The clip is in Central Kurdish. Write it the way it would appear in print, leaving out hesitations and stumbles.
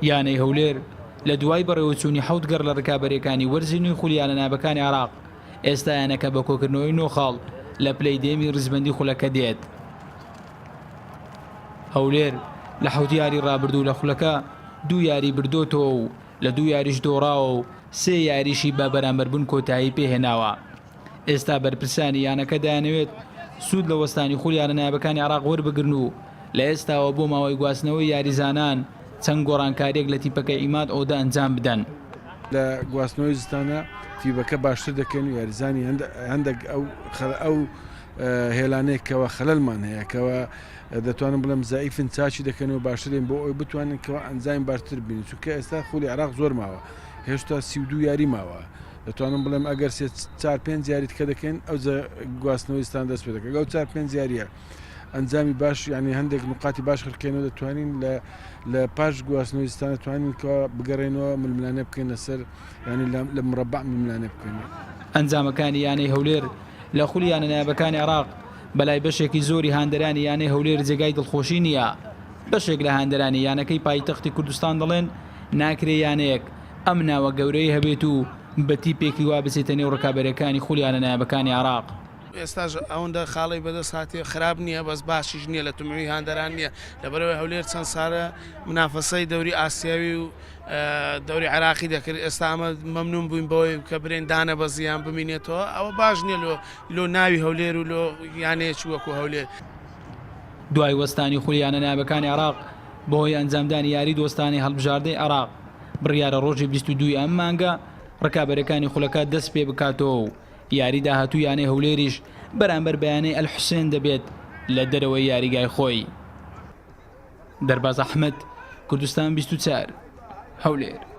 یانەی هەولێر لە دوای بەڕێوەچوونی 7 گەڕ لە ڕکابەرەکانی وەرزینی خولیانە نابەکانی عێراق ئێستا یانەکە بە کۆکردنەوەی نۆخاڵ لە پلەی دێمی ڕزبەندی خولەکە دێت. هەولێر لە 7 یاری ڕابردوو لە خولەکە 2 یاری بردۆتەوە و لە 2 یاریش دۆڕاوە و 3 یاریشی بە بەرامبەربوون کۆتایی پێهێناوە. ئێستا بەرپرسانی یانەکە دەیانەوێت سوود لە وەستانی خولیانە نایبەکانی عێراق وەربگرن و لە ئێستاوە بۆ ماوەی گواستنەوەی یاریزانان چەند گۆڕانکاریەک لە تیپەکەی ئیماد ئەودا ئەنجام بدەن. لە گواستنەوەی زستانە تیپەکە باشتر دەکەن و یاریزانی هەندێک ئەو هێلانەیەکەوە خەلەلمان هەیە کەوە دەتوانم بڵێم زائیفن چاچی دەکەنەوە باشترین بۆ ئەوی بتوانن کەەوە ئەنجام باشتر بین چونکە ئێستا خولی عێراق زۆر ماوە هێشتا 32 یاری ماوە دەتوانم بڵێم ئەگەر 4-5 یاریت کە دەکەن ئەو گواستنەوەی زستان دەست پێ دەکەن ئەو 4-5 یاریە ئەنجامی باش یعنی هەندێک نقاتی باش خڕکەینەوە دەتوانین لە پاش گواستنەوەی زستان دەتوانین کەەوە بگەڕێنەوە ململانە بکەین لەسەر ینی لە مربع ململانە بکەین. ئەنجامەکانی یانەی هەولێر لە خولیانە نایبەکانی عێراق بەلای بەشێکی زۆری هاندەرانی یانەی هەولێر جێگای دڵخۆشی نییە. بەشێک لە هاندەرانی یانەکەی پایتەختی کوردستان دەڵێن ناکرێ یانەیەک ئەم ناوە گەورەی هەبێت و بە تیپێکی وا بچێتە نێو ڕکابەرەکانی خولیانە نایبەکانی عێراق. ئێستاش ئەوەندە خاڵی بەدەست هاتێ خراپ نییە بەس باشیش نییە لە تومەوی هاندەران نییە لەبەرەوەی هەولێر چەند سارە منافەسەی دەوری ئاسیاوی و دەوری عێراقی دەکرد ئێستا ئەمە مەمنون بووین بەوەی کە برێندانە بە زیان ببینێتەوە ئەوە باش نییە لۆ ناوی هەولێر و لۆ یانەیەکی وەکو هەولێر. دوای وەستانی خولیانە نایبەکانی عێراق بۆهۆی ئەنجامدانی یاری دۆستانی هەڵبژاردەی عێراق بڕیارە ڕۆژی 22 ئەم مانگە ڕکابەرەکانی خولەکە دەست پێ بکاتەوە و یاری داهاتوو یانەی هەولێریش بەرامبەر بەیانەی ئەلحوسێن دەبێت لە دەرەوەی یاریگای خۆی. دەرباز ئەحمەد، کوردستان 24 هەولێر.